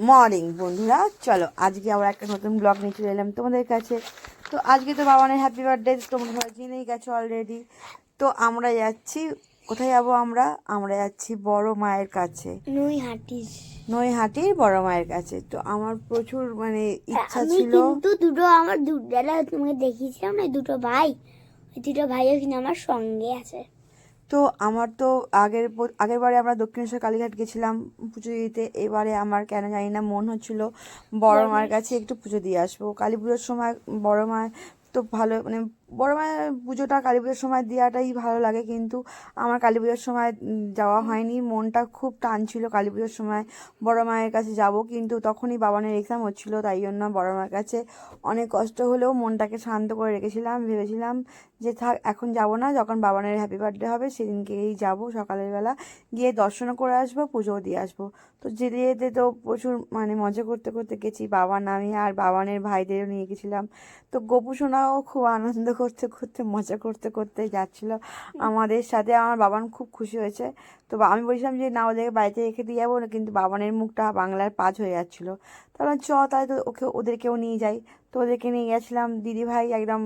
Morning বন্ধুরা, চলো আজকে আবার একটা নতুন ব্লগ নিয়ে চলে এলাম তোমাদের কাছে। তো আজকে তো বাবানের হ্যাপি বার্থডে, তোমরা সবাই জেনেই গেছো অলরেডি। তো আমরা যাচ্ছি, কোথায় যাবো? আমরা যাচ্ছি বড় মায়ের কাছে, নৈহাটির বড় মায়ের কাছে। তো আমার প্রচুর ইচ্ছা ছিল, কিন্তু আমার দুটো তোমাকে দেখিয়েছিলাম না, দুটো ভাইও কিন্তু আমার সঙ্গে আছে। তো আমার তো আগের বারে আমরা দক্ষিণেশ্বর কালীঘাট গেছিলাম পুজো দিতে। এবারে আমার কেন জানি না মন হচ্ছিল বড় মায়ের কাছে একটু পুজো দিয়ে আসবো। কালী পুজোর সময় বড় মায়ের তো ভালো, বড় মায়ের পুজোটা কালী পুজোর সময় দেওয়াটাই ভালো লাগে, কিন্তু আমার কালী পুজোর সময় যাওয়া হয়নি। মনটা খুব টানছিল কালী পুজোর সময় বড় মায়ের কাছে যাব, কিন্তু তখনই বাবানের এক্সাম হচ্ছিলো, তাই জন্য বড় মায়ের কাছে অনেক কষ্ট হলেও মনটাকে শান্ত করে রেখেছিলাম। ভেবেছিলাম যে থাক, এখন যাব না, যখন বাবানের হ্যাপি বার্থডে হবে সেদিনকেই যাব, সকালের বেলা গিয়ে দর্শনও করে আসবো, পুজোও দিয়ে আসবো। তো যেতে যেতে তো প্রচুর মজা করতে করতে গেছি। বাবান, আমি আর বাবানের ভাইদেরও নিয়ে গেছিলাম। তো গোপু সোনাও খুব আনন্দ করতে করতে মজা করতে করতে যাচ্ছিল আমাদের সাথে। আমার বাবান খুব খুশি হয়েছে। তো আমি বলছিলাম যে না, ওদেরকে বাড়িতে রেখে দিয়ে যাবো না, কিন্তু বাবানের মুখটা বাংলার পাঁচ হয়ে যাচ্ছিলো। তাহলে তাহলে তো ওদেরকেও নিয়ে যাই। তো ওদেরকে নিয়ে গেছিলাম। দিদি ভাই একদম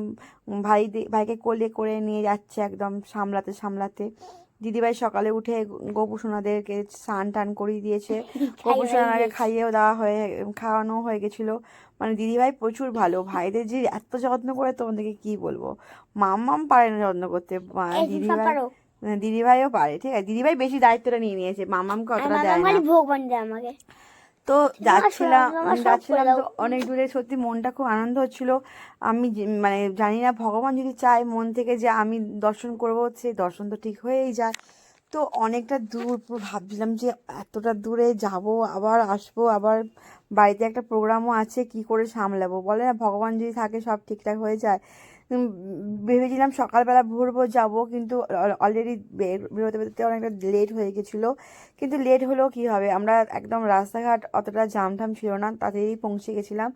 ভাইকে কোলে করে নিয়ে যাচ্ছে একদম সামলাতে সামলাতে। দিদিভাই সকালে উঠে গোপু সোনাদেরকে স্নান টান করিয়ে দিয়েছে। গোপু সোনাকে খাওয়ানো হয়ে গেছিলো। দিদিভাই প্রচুর ভালো, ভাইদের যে এত যত্ন করে তোমাদেরকে কি বলবো। মাম্মাম পারে না যত্ন করতে, দিদিভাইও পারে। ঠিক আছে, দিদিভাই বেশি দায়িত্বটা নিয়ে নিয়েছে, মাম্মামকে অতটা দেয় না। ভগবান দেয় আমাকে। তো যাচ্ছিলাম তো অনেক দূরে, সত্যি মনটা খুব আনন্দ হচ্ছিল। আমি জানি না, ভগবান যদি চায় মন থেকে যে আমি দর্শন করবো, সেই দর্শন তো ঠিক হয়েই যায়। তো অনেকটা দূর, পুরো ভাবছিলাম যে এতটা দূরে যাব, আবার আসবো, আবার বাড়িতে একটা প্রোগ্রামও আছে, কি করে সামলাবো বলে না, ভগবান যদি থাকে সব ঠিকঠাক হয়ে যায়। ভেবেছিলাম সকালবেলা ভোর ভোর যাবো, কিন্তু অলরেডি বেরোতে বেরোতে অনেকটা লেট হয়ে গেছিলো। কিন্তু লেট হলেও কি হবে, আমরা একদম রাস্তাঘাট অতটা জামঠাম ছিল না, তাড়াতাড়ি পৌঁছে গেছিলাম।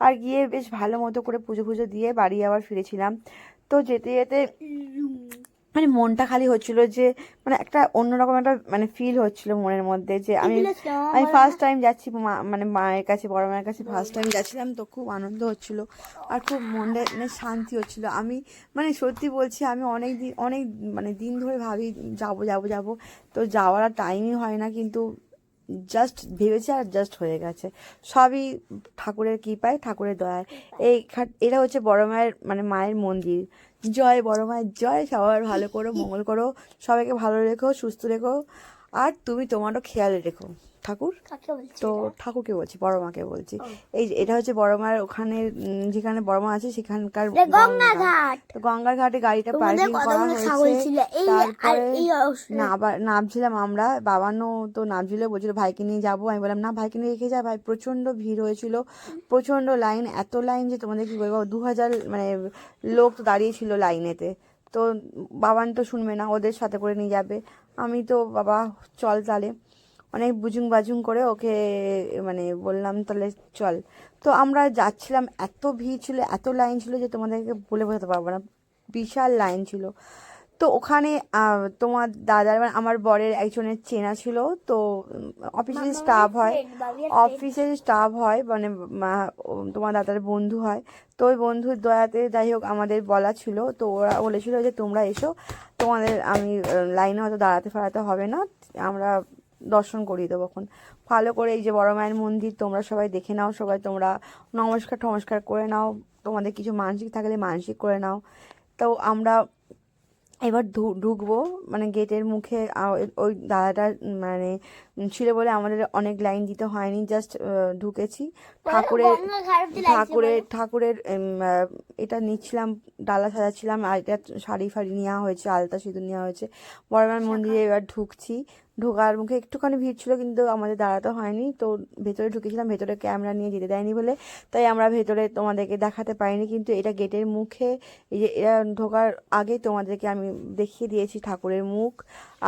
আর গিয়ে বেশ ভালো মতো করে পুজো পুজো দিয়ে বাড়ি আবার ফিরেছিলাম। তো যেতে যেতে মনটা খালি হচ্ছিল যে একটা অন্যরকম একটা ফিল হচ্ছিল মনের মধ্যে, যে আমি ফার্স্ট টাইম যাচ্ছি মায়ের কাছে, বড় মায়ের কাছে ফার্স্ট টাইম যাচ্ছিলাম। তো খুব আনন্দ হচ্ছিল আর খুব মনে শান্তি হচ্ছিল। আমি সত্যি বলছি, আমি অনেক দিন ধরে ভাবি যাব যাব যাব, তো যাওয়ার টাইমই হয় না। কিন্তু জাস্ট ভেবেছি আর জাস্ট হয়ে গেছে। সবই ঠাকুরের কৃপায়, ঠাকুরের দয়ায়। এটা হচ্ছে বড় মায়ের মায়ের মন্দির। জয় বড় মায়ের জয়। সবার ভালো করো, মঙ্গল করো, সবাইকে ভালো রেখো, সুস্থ রেখো। আর তুমি তোমারও খেয়াল রেখো। ঠাকুর, তো ঠাকুরকে বলছি, বড় মাকে বলছি। এটা হচ্ছে বড় মায়ের ওখানে, যেখানে বড় মা আছে সেখানকার গঙ্গার ঘাটে গাড়িটা পার্কিং করা হয়েছে। তারপরে নামছিলাম আমরা, বাবানও তো নামছিল, বলছিল ভাইকে নিয়ে যাবো। আমি বললাম না, ভাইকে নিয়ে রেখে যা ভাই। প্রচন্ড ভিড় হয়েছিল, প্রচন্ড লাইন, এত লাইন যে তোমাদের কি বলবো, 2000 লোক তো দাঁড়িয়েছিল লাইনেতে। তো বাবান তো শুনবে না, ওদের সাথে করে নিয়ে যাবে। আমি তো বাবা চল তাহলে, অনেক বুজুং বাজুং করে ওকে বললাম তাহলে চল। তো আমরা যাচ্ছিলাম, এত ভিড় ছিল, এত লাইন ছিল যে তোমাদেরকে বলে বোঝাতে পারবো না, বিশাল লাইন ছিল। তো ওখানে তোমার দাদার আমার বরের একজনের চেনা ছিল। তো অফিসের স্টাফ হয় তোমার দাদার বন্ধু হয়। তো ওই বন্ধুর দয়াতে যাই হোক আমাদের বলা ছিল। তো ওরা বলেছিল যে তোমরা এসো, তোমাদের আমি লাইনে হয়তো দাঁড়াতে হবে না, আমরা দর্শন করিয়ে দেবো। এখন ভালো করে এই যে বড় মায়ের মন্দির, তোমরা সবাই দেখে নাও, সবাই তোমরা নমস্কার করে নাও, তোমাদের কিছু মানসিক থাকলে মানসিক করে নাও। তো আমরা এবার ঢুকবো, গেটের মুখে ওই দাদাটা ছিল বলে আমাদের অনেক লাইন দিতে হয়নি, জাস্ট ঢুকেছি। ঠাকুরের এটা নিচ্ছিলাম, ডালা সাজাচ্ছিলাম, আর এটা শাড়ি ফাড়ি নেওয়া হয়েছে, আলতা সিঁদুর নেওয়া হয়েছে। বড়মার মন্দিরে এবার ঢুকছি, ঢোকার মুখে একটুখানি ভিড় ছিল, কিন্তু আমাদের দাঁড়াতে হয়নি। তো ভেতরে ঢুকেছিলাম, ভেতরে ক্যামেরা নিয়ে যেতে দেয়নি বলে তাই আমরা ভেতরে তোমাদেরকে দেখাতে পারিনি। কিন্তু এটা গেটের মুখে, এই যে এরা ঢোকার আগে তোমাদেরকে আমি দেখিয়ে দিয়েছি ঠাকুরের মুখ।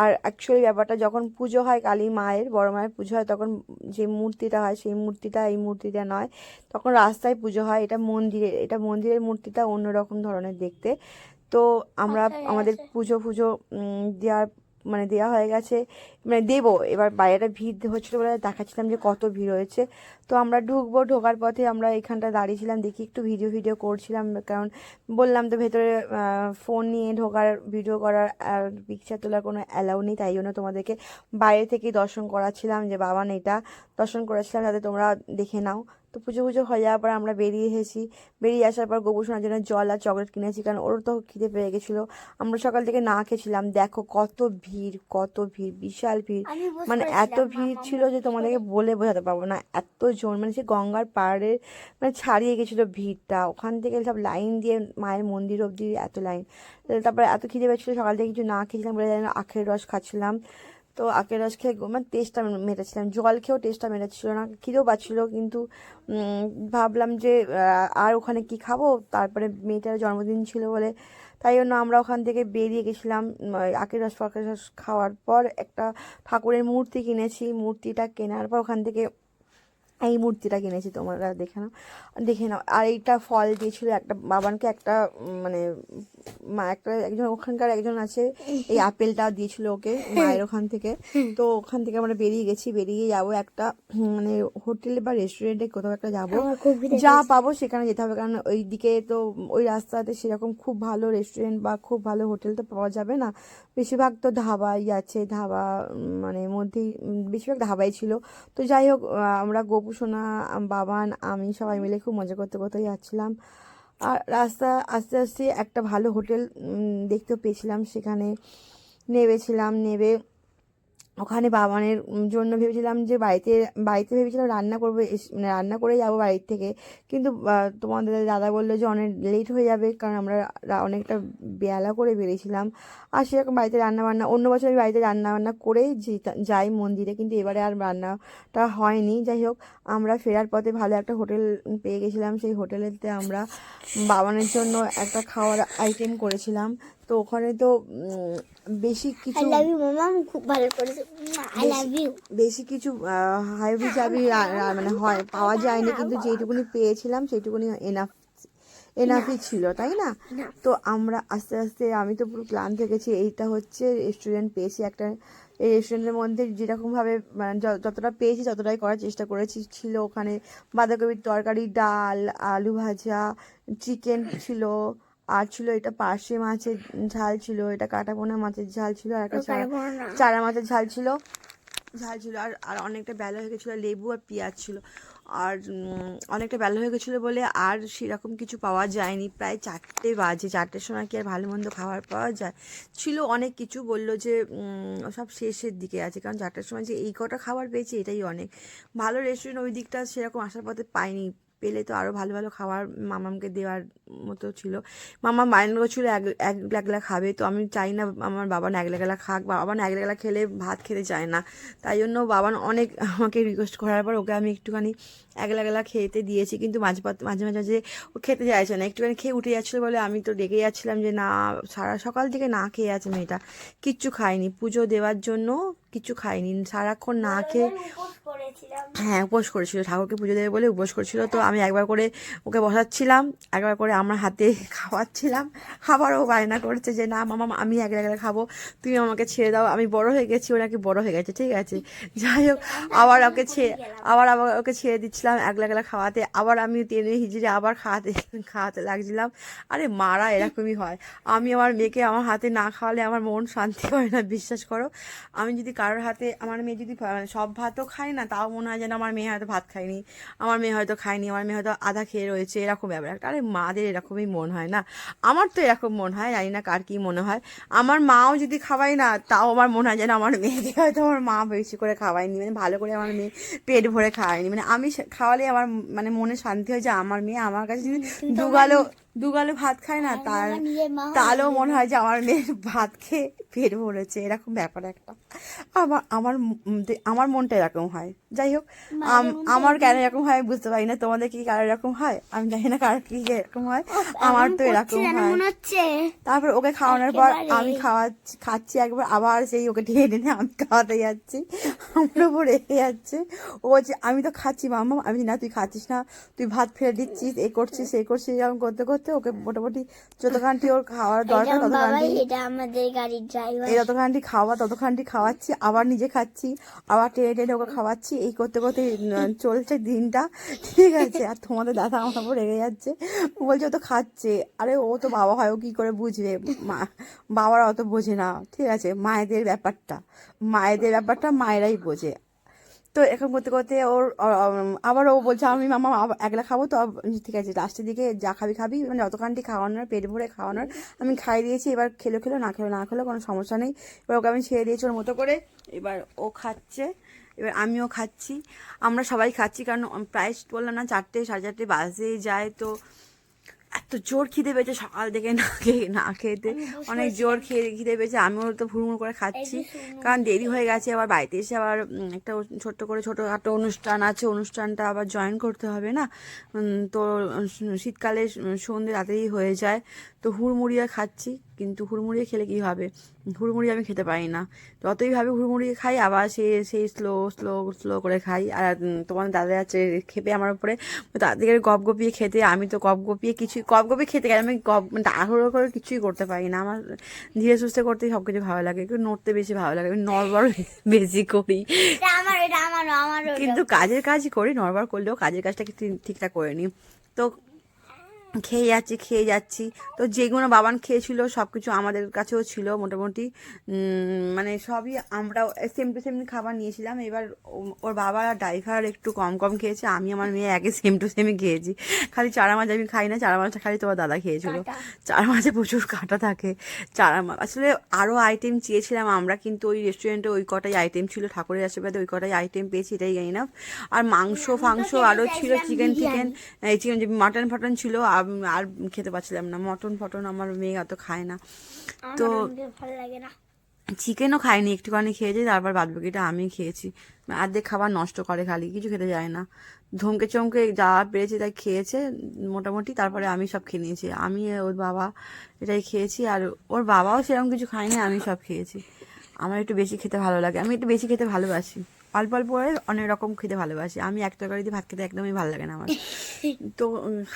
আর অ্যাকচুয়ালি ব্যাপারটা, যখন পুজো হয় কালী মায়ের, বড় মায়ের পুজো হয়, তখন যে মূর্তিটা হয় সেই মূর্তিটা এই মূর্তিটা নয়, তখন রাস্তায় পুজো হয়। এটা মন্দিরের মূর্তিটা অন্যরকম ধরনের দেখতে। তো আমরা আমাদের পুজো দেওয়ার মানে দেওয়া হয়ে গেছে, মানে দেবো এবার। বাইরেটা ভিড় হচ্ছিলো বলে দেখাচ্ছিলাম যে কত ভিড় হয়েছে। তো আমরা ঢুকবো, ঢোকার পথে আমরা এখানটা দাঁড়িয়েছিলাম, দেখি একটু ভিডিও করছিলাম, কারণ বললাম তো ভেতরে ফোন নিয়ে ঢোকার, ভিডিও করার আর পিকচার তোলার কোনো অ্যালাউ নেই, তাই জন্য তোমাদেরকে বাইরে থেকেই দর্শন করাচ্ছিলাম, যে বাবা এটা দর্শন করাচ্ছিলাম যাতে তোমরা দেখে নাও। তো পুজো হয়ে যাওয়ার পর আমরা বেরিয়ে এসেছি। বেরিয়ে আসার পর গোপু সোনার জন্য জল আর চকলেট কিনেছি, কারণ ওর তো খিদে পেয়ে গেছিলো। আমরা সকাল থেকে না খেয়েছিলাম। দেখো কত ভিড়, কত ভিড়, বিশাল ভিড়, মানে এত ভিড় ছিল যে তোমাদেরকে বলে বোঝাতে পারবো না, এত জন, মানে সে গঙ্গার পাড়ে মানে ছাড়িয়ে গেছিলো ভিড়টা। ওখান থেকে সব লাইন দিয়ে মায়ের মন্দির অবধি এত লাইন। তারপরে এত খিদে পেয়েছিলো, সকাল থেকে কিছু না খেয়েছিলাম বলে আখের রস খাচ্ছিলাম। তো আখের রস খেয়ে মানে টেস্টটা মেটাচ্ছিলাম, জল খেয়েও টেস্টটা মেটাচ্ছিল না, খিদেও পাচ্ছিলো, কিন্তু ভাবলাম যে আর ওখানে কি খাবো। তারপরে মেয়েটার জন্মদিন ছিল বলে তাই জন্য আমরা ওখান থেকে বেরিয়ে গেছিলাম। আখের রস ফাঁকের রস খাওয়ার পর একটা ঠাকুরের মূর্তি কিনেছি। মূর্তিটা কেনার পর ওখান থেকে এই মূর্তিটা কিনেছি, তোমরা দেখে নাও। আর এইটা ফল দিয়েছিল একটা বাবানকে, একটা মানে একজন ওখানকার একজন আছে, এই আপেলটা দিয়েছিল ওকে মায়ের ওখান থেকে। তো ওখান থেকে আমরা বেরিয়ে গেছি, বেরিয়ে যাবো একটা মানে হোটেলে বা রেস্টুরেন্টে কোথাও একটা যাবো, যা পাবো সেখানে যেতে হবে, কারণ ওই দিকে তো ওই রাস্তাতে সেরকম খুব ভালো রেস্টুরেন্ট বা খুব ভালো হোটেল তো পাওয়া যাবে না, বেশিরভাগ তো ধাবাই আছে, ধাবা মানে মধ্যেই বেশিরভাগ ধাবাই ছিল। তো যাই হোক, আমরা গোপু সোনা, বাবান, আমি সবাই মিলে খুব মজা করতে যাচ্ছিলাম। আর রাস্তা আস্তে আস্তে একটা ভালো হোটেল দেখতেও পেয়েছিলাম, সেখানে নেমেছিলাম। নেবে ওখানে বাবানের জন্য ভেবেছিলাম যে বাড়িতে ভেবেছিলাম রান্না করবো, মানে রান্না করে যাবো বাড়ির থেকে, কিন্তু তোমাদের দাদা বললো যে অনেক লেট হয়ে যাবে, কারণ আমরা অনেকটা বেলা করে বেরিয়েছিলাম। আর সেরকম বাড়িতে রান্নাবান্না, অন্য বছর আমি বাড়িতে রান্নাবান্না করেই যাই মন্দিরে, কিন্তু এবারে আর রান্নাটা হয়নি। যাই হোক, আমরা ফেরার পথে ভালো একটা হোটেল পেয়ে গেছিলাম, সেই হোটেলেতে আমরা বাবানের জন্য একটা খাওয়ার আইটেম করেছিলাম। তো ওখানে তো বেশি কিছু খুব ভালো করেছে, আই লাভ ইউ। বেশি কিছু হাইবি জাবি মানে হয় পাওয়া যায়নি, কিন্তু যেটুকুনি পেয়েছিলাম সেইটুকুনি এনাফই ছিল, তাই না? তো আমরা আস্তে আস্তে, আমি তো পুরো ক্লান্ত হয়ে গেছি। এইটা হচ্ছে রেস্টুরেন্ট পেয়েছি একটা, এই রেস্টুরেন্টের মধ্যে যেরকমভাবে মানে যতটা পেয়েছি ততটাই করার চেষ্টা করেছি। ছিল ওখানে বাঁধাকপির তরকারি, ডাল, আলু ভাজা, চিকেন ছিল, আর ছিল এটা পার্শে মাছের ঝাল ছিল, এটা কাটাপোনা মাছের ঝাল ছিল, আর একটা চারা মাছের ঝাল ছিল। আর আর অনেকটা বেলা হয়ে গেছিলো, লেবু আর পেঁয়াজ ছিল। আর অনেকটা বেলা হয়ে গেছিলো বলে আর সেরকম কিছু পাওয়া যায়নি। প্রায় 4টে বাজে, 4টের সময় কি আর ভালো মন্দ খাবার পাওয়া যায়? ছিল অনেক কিছু, বললো যে সব শেষের দিকে আছে, কারণ 4টের সময় যে এই কটা খাবার পেয়েছি এটাই অনেক। ভালো রেস্টুরেন্ট ওই দিকটা সেরকম আসার পথে পাইনি, পেলে তো আরও ভালো ভালো খাবার মামামকে দেওয়ার মতো ছিল। মামা মাইন্ড করছিল একলা খাবে, তো আমি চাই না আমার বাবা একলা খাক, বাবা একলা খেলে ভাত খেতে চায় না। তাই জন্য বাবান অনেক আমাকে রিকোয়েস্ট করার পর ওকে আমি একটুখানি একলা খেতে দিয়েছি, কিন্তু মাঝে মাঝে ও খেতে চাইছে না, একটুখানি খেয়ে উঠে যাচ্ছিলো বলে আমি তো ডেকে যাচ্ছিলাম যে না, সারা সকাল থেকে না খেয়ে আছে মেয়েটা, কিচ্ছু খায়নি, পুজো দেওয়ার জন্য কিছু খায়নি, সারাক্ষণ না খেয়ে। হ্যাঁ, উপোস করেছিল, ঠাকুরকে পুজো দেবে বলে উপোস করেছিল। তো আমি একবার করে ওকে বসাচ্ছিলাম, একবার করে আমার হাতে খাওয়াচ্ছিলাম, আবার ও বায়না করছে যে না মামা আমি একলা খাবো, তুমি আমাকে ছেড়ে দাও, আমি বড় হয়ে গেছি, ও নাকি বড় হয়ে গেছে, ঠিক আছে। যাই হোক, আবার ওকে ছেড়ে দিচ্ছিলাম একলা খাওয়াতে, আবার আমি টেনে হিজড়ে আবার খাওয়াতে লাগছিলাম। আরে মারা এরকমই হয়, আমি আমার মেয়েকে আমার হাতে না খাওয়ালে আমার মন শান্তি হয় না, বিশ্বাস করো। আমি যদি কারোর হাতে, আমার মেয়ে যদি সব ভাতও খায় না, তাও মনে হয় যেন আমার মেয়ে হয়তো ভাত খায়নি, আমার মেয়ে হয়তো আধা খেয়ে রয়েছে, এরকম ব্যাপার একটা। আরে মাদের এরকমই মন হয় না? আমার তো এরকম মন হয়, জানি না কার কী মনে হয়। আমার মাও যদি খাওয়াই না, তাও আমার মনে হয় যেন আমার মেয়েকে হয়তো আমার মা বেশি করে খাওয়ায়নি, মানে ভালো করে আমার মেয়ে পেট ভরে খাওয়ায়নি। মানে আমি খাওয়ালে আমার মানে মনে শান্তি হয় যে আমার মেয়ে আমার কাছে যদি দুগালো ভাত খায় না, তাহলেও মনে হয় যে আমার মেয়ের ভাত খেয়ে পেট ভরেছে, এরকম ব্যাপার একটা। আমার মনটা এরকম হয়। যাই হোক, আমার কেন এরকম হয় বুঝতে পারি না, তোমাদের কি কারো এরকম হয় আমি জানি না, কার কি এরকম হয়, আমার তো এরকম হয়। তারপর ওকে খাওয়ানোর পর আমি খাচ্ছি একবার, আবার সেই ওকে টেনে আমি খাওয়াতে যাচ্ছি, আমার উপর রেখে যাচ্ছে। ও বলছে আমি তো খাচ্ছি মাম্মা, আমি না তুই খাচ্ছিস না, তুই ভাত ফেলে দিচ্ছিস, এ করছিস এরকম করতে করতে করতে ওকে মোটামুটি যতখানটি ওর খাওয়ার দরকার এটা বাবা, ততখানটি, এটা আমাদের গাড়ির ড্রাইভার। এই যতখানটি ততখানটি খাওয়াচ্ছি, আবার নিজে খাচ্ছি, আবার টেনে টেনে ওকে খাওয়াচ্ছি, এই করতে করতে চলছে দিনটা, ঠিক আছে। আর তোমাদের দাদা আমার উপর রেগে যাচ্ছে, বলছে ও তো খাচ্ছে, আরে ও তো বাবা হয়, ও কি করে বুঝবে, বাবারা অত বোঝে না, ঠিক আছে। মায়েদের ব্যাপারটা মায়েরাই বোঝে। তো এখন করতে করতে আবার ও বলছে আমি মামা একলা খাবো, তো ঠিক আছে, লাস্টের দিকে যা খাবি, মানে যতখানটি খাওয়ানোর, পেট ভরে খাওয়ানোর আমি খাই দিয়েছি। এবার খেলো না খেলো কোনো সমস্যা নেই। এবার ওকে আমি ছেড়ে দিয়েছি ওর মতো করে। এবার ও খাচ্ছে, এবার আমিও খাচ্ছি, আমরা সবাই খাচ্ছি, কারণ প্রায় বললাম না 4টে 4:30 বাজেই যায়। তো এত জোর খিদে পেয়েছে সকাল থেকে না খেতে, অনেক জোর খিদে পেয়েছে। আমিও তো হুড়মুড় করে খাচ্ছি, কারণ দেরি হয়ে গেছে। আবার বাড়িতে এসে আবার একটা ছোটোখাটো অনুষ্ঠান আছে, অনুষ্ঠানটা আবার জয়েন করতে হবে না। তো শীতকালে সন্ধ্যে রাতেই হয়ে যায়, তো হুড়মুড়িয়ে খাচ্ছি। কিন্তু হুড়মুড়িয়ে খেলে কি হবে, হুড়মুড়ি আমি খেতে পারি না। যতই ভাবে হুড়মুড়িয়ে খাই, আবার সেই স্লো করে খাই। আর তোমার দাদা আছে খেপে আমার উপরে, তাদেরকে গপগপিয়ে খেতে, আমি তো গপগপিয়ে খেতে গেলে আমি তাড়াহুড়ো করে কিছুই করতে পারি না। আমার ধীরে সুস্থে করতেই সব কিছু ভালো লাগে, একটু নড়তে বেশি ভালো লাগে, আমি নড়বড় বেশি করি, কিন্তু কাজের কাজই করি, নড়বড় করলেও কাজের কাজটা ঠিকঠাক করে নিই। তো খেয়ে যাচ্ছি। তো যেগুলো বাবান খেয়েছিল সব কিছু আমাদের কাছেও ছিল মোটামুটি, মানে সবই আমরাও সেম টু সেম খাবার নিয়েছিলাম। এবার ওর বাবা ড্রাইভার একটু কম খেয়েছে, আমি আমার মেয়ে একে সেম টু সেমই খেয়েছি। খালি চারা মাছ আমি খাই না, চারা মাছটা খালি তোমার দাদা খেয়েছিল। চারা মাছে প্রচুর কাঁটা থাকে, চারা মাছ আসলে আরও আইটেম চেয়েছিলাম আমরা, কিন্তু ওই রেস্টুরেন্টে ওই কটাই আইটেম ছিল, ঠাকুরের আশীর্বাদে ওই কটাই আইটেম পেয়েছি, এটাই জানি না। আর মাংস আরও ছিল, চিকেন যে মাটন ছিল, আর খেতে পারছিলাম না। মটন আমার মেয়ে অত খায় না, তো ভালো লাগে না। চিকেনও খাইনি, একটুখানি খেয়েছি, তারপর বাদবাকিটা আমি খেয়েছি। অর্ধেক খাবার নষ্ট করে, খালি কিছু খেতে যায় না, ধমকে চমকে যা পেরেছে তাই খেয়েছে মোটামুটি। তারপরে আমি সব খেয়ে নিয়েছি, আমি ওর বাবা এটাই খেয়েছি, আর ওর বাবাও সেরকম কিছু খায়নি, আমি সব খেয়েছি। আমার একটু বেশি খেতে ভালো লাগে, আমি একটু বেশি খেতে ভালোবাসি, অল্প করে অনেক রকম খেতে ভালোবাসি। আমি এক তরকারি দিয়ে ভাত খেতে একদমই ভালো লাগে না আমার। তো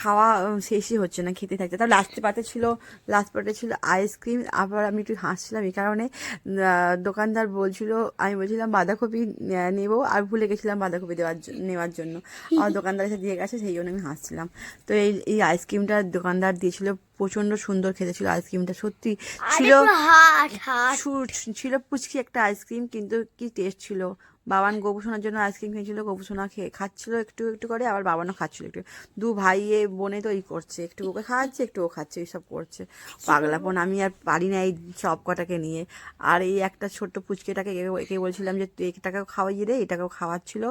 খাওয়া শেষই হচ্ছে না, খেতে থাকতে। তার লাস্ট পাতে ছিল আইসক্রিম। আবার আমি একটু হাসছিলাম এই কারণে, দোকানদার আমি বলছিলাম বাঁধাকপি নেবো, আর ভুলে গেছিলাম বাঁধাকপি নেওয়ার জন্য, আর দোকানদার এসে দিয়ে গেছে, সেই জন্য আমি হাসছিলাম। তো এই আইসক্রিমটা দোকানদার দিয়েছিল, প্রচণ্ড সুন্দর খেতে ছিল আইসক্রিমটা, সত্যি ছিল পুচকি একটা আইসক্রিম, কিন্তু কি টেস্ট ছিল। বাবান গোপুসোনার জন্য আইসক্রিম খেয়েছিল, গোপুসোনা খাচ্ছিল একটু একটু করে, আবার বাবানও খাচ্ছিল একটু। দু ভাইয়ে বোনে তো এই করছে, একটু ওকে খাওয়াচ্ছে একটু ও খাচ্ছে, এইসব করছে পাগলাপন। আমি আর পারি না এই সব কটাকে নিয়ে। আর এই একটা ছোট্ট পুচকেটাকে একে বলছিলাম যে তুই এটাকেও খাওয়াইয়ে রে, এটাকেও খাওয়াচ্ছিল।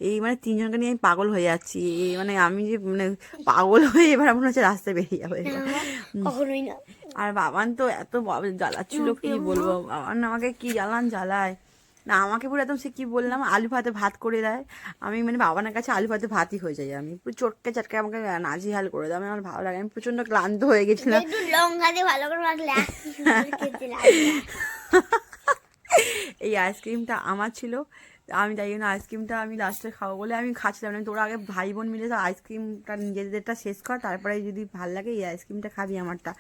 এই মানে তিনজনকে নিয়ে আমি পাগল হয়ে যাচ্ছি, মানে আমি যে মানে পাগল হয়ে এবার মনে হচ্ছে রাস্তায় বেরিয়ে যাবে। কখনোই না। আর বাবান তো এত জ্বালাচ্ছিল, কি বলবো, বাবান আমাকে কি জ্বালায় না, আমাকে পুরো একদম, সে কি বললাম, আলু ভাতে ভাত করে দেয়। আমি মানে বাবানের কাছে আলু ভাতে ভাতই হয়ে যাই, আমি পুরো চটকে আমাকে নাজিহাল করে দেয়, আমার ভালো লাগে, আমি প্রচন্ড ক্লান্ত হয়ে গেছিলাম। একটু লঙ্কা দিয়ে ভালো করে মাখলে খেতে লাগে। এই আইসক্রিমটা আমার ছিল, আমি তাই জন্য আইসক্রিমটা আমি লাস্টে খাবো বলে আমি খাচ্ছিলাম না। তোরা আগে ভাই বোন মিলে তো আইসক্রিমটা নিজেদেরটা শেষ কর, তারপরে যদি ভাল লাগে এই আইসক্রিমটা খাবি আমারটা।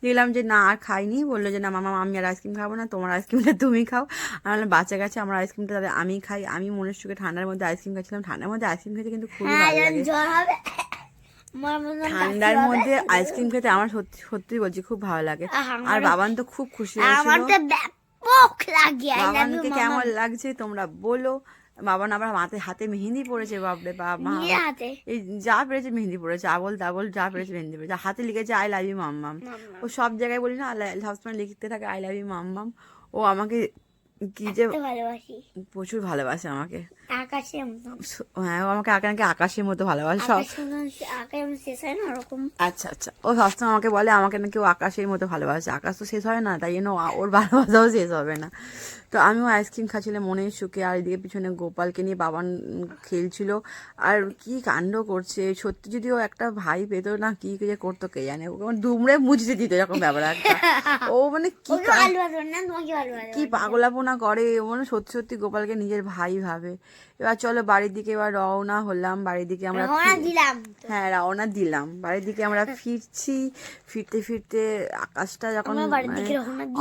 দেখলাম যে না, আর খাইনি, বললো যে না মামা আমি আর আইসক্রিম খাবো না, তোমার আইসক্রিমটা তুমি খাও। আমি বললাম বাচ্চা কাছে আমার আইসক্রিমটা তাহলে আমি খাই। আমি মনের সুখে ঠান্ডার মধ্যে আইসক্রিম খাচ্ছিলাম, ঠান্ডার মধ্যে আইসক্রিম খেতে কিন্তু খুবই ভালো লাগে। ঠান্ডার মধ্যে আইসক্রিম খেতে আমার সত্যি বলছি খুব ভালো লাগে। আর বাবান তো খুব খুশি হয়েছিল। বাবানকে কেমন লাগছে তোমরা বলো। বাবান আবার হাতে মেহেন্দি পড়েছে, বাপরে বাপ, এই যা পেরেছে মেহেন্দি পড়েছে, আবল তাবল যা পেরেছে মেহেন্দি পড়েছে, হাতে লিখেছে আই লাভ ইউ মাম্মাম। ও সব জায়গায় বলি না, সবসময় লিখতে থাকে আই লাভ ইউ মাম্মাম। ও আমাকে কি যে প্রচুর ভালোবাসে আমাকে, হ্যাঁ ও আমাকে আকাশের মতো ভালোবাসে সব। আচ্ছা ও সবসময় আমাকে বলে আমাকে নাকি ও আকাশের মতো ভালোবাসে, আকাশ তো শেষ হয় না, তাই জন্য ওর ভালোবাসাও শেষ হবে না। তো আমিও আইসক্রিম খাচ্ছিলাম মনের সুখে, আর এদিকে পিছনে গোপালকে নিয়ে বাবান খেলছিল। আর কি কাণ্ড করছে সত্যি, যদি ও একটা ভাই পেতো না, কি যে করতো কে জানে, ওকে দুমড়ে মুছতে দিত এরকম ব্যাপার একটা। ও মানে কি পাগলাপন না করে, মানে সত্যি সত্যি গোপালকে নিজের ভাই ভাবে। এবার চলো বাড়ির দিকে এবার রওনা হলাম, বাড়ির দিকে আমরা হ্যাঁ রওনা দিলাম, বাড়ির দিকে আমরা ফিরছি। ফিরতে ফিরতে আকাশটা যখন মানে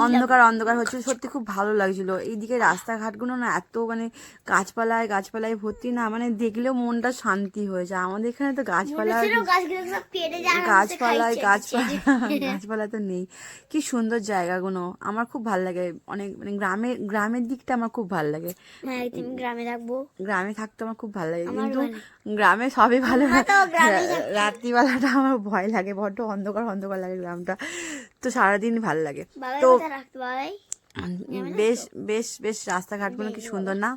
অন্ধকার অন্ধকার হচ্ছিল, সত্যি খুব ভালো লাগছিল। এইদিকে রাস্তাঘাটগুলো না এত মানে গাছপালায় গাছপালায় ভর্তি না, মানে দেখলেও মনটা শান্তি হয়ে যায়। আমাদের এখানে তো গাছপালা গাছপালায় গাছপালা তো নেই। কি সুন্দর জায়গাগুলো, আমার খুব ভালো লাগে। অনেক মানে গ্রামের দিকটা আমার খুব ভালো লাগে। গ্রামে থাকতে আমার খুব ভালো লাগে, কিন্তু গ্রামে সবই ভালো লাগে, রাত্রিবেলাটা আমার ভয় লাগে, বড্ড অন্ধকার অন্ধকার লাগে গ্রামটা, তো সারাদিন ভালো লাগে। তো বেশ বেশ বেশ রাস্তাঘাটগুলো কি সুন্দর না।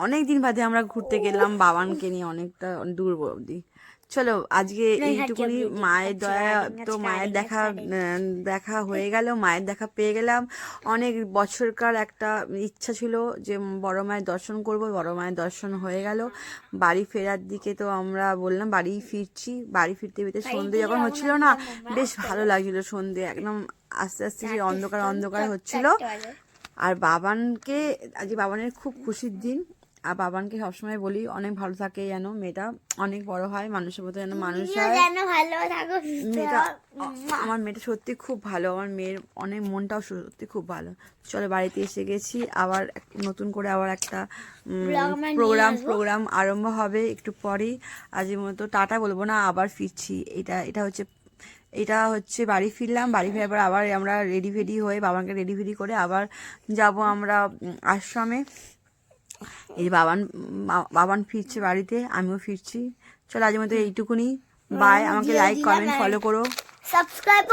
অনেক দিন বাদে আমরা ঘুরতে গেলাম বাবানকে নিয়ে, অনেকটা দূর অবধি। চলো আজকে এইটুকুনি, মায়ের দয়া তো, মায়ের দেখা হয়ে গেল, মায়ের দেখা পেয়ে গেলাম। অনেক বছরকার একটা ইচ্ছা ছিল যে বড় মায়ের দর্শন করব, বড় মায়ের দর্শন হয়ে গেল। বাড়ি ফেরার দিকে তো আমরা বললাম বাড়ি ফিরছি, বাড়ি ফিরতে ফিরতে সন্ধে যখন হচ্ছিল না, বেশ ভালো লাগছিল। সন্ধে একদম আস্তে আস্তে যে অন্ধকার অন্ধকার হচ্ছিল। আর বাবানকে আজকে বাবানের খুব খুশির দিন, আর বাবানকে সবসময় বলি অনেক ভালো থাকে যেন, মেয়েটা অনেক বড় হয়, মানুষের মতো যেন মানুষ হয়। মেয়েটা আমার মেয়েটা সত্যি খুব ভালো, আমার মেয়ের অনেক মনটাও সত্যি খুব ভালো। চলো বাড়িতে এসে গেছি, আবার নতুন করে আবার একটা প্রোগ্রাম আরম্ভ হবে একটু পরেই। আজকের মতো টাটা বলবো না, আবার ফিরছি। এটা হচ্ছে বাড়ি ফিরলাম, বাড়ি ফেরার পর আবার আমরা রেডি ফেডি হয়ে বাবাকে রেডি ফেডি করে আবার যাব আমরা আশ্রমে। এই বাবান ফিরছে বাড়িতে, আমিও ফিরছি। চলো আজকের মতো এইটুকুনি, বাই। আমাকে লাইক কমেন্ট ফলো করো, সাবস্ক্রাইব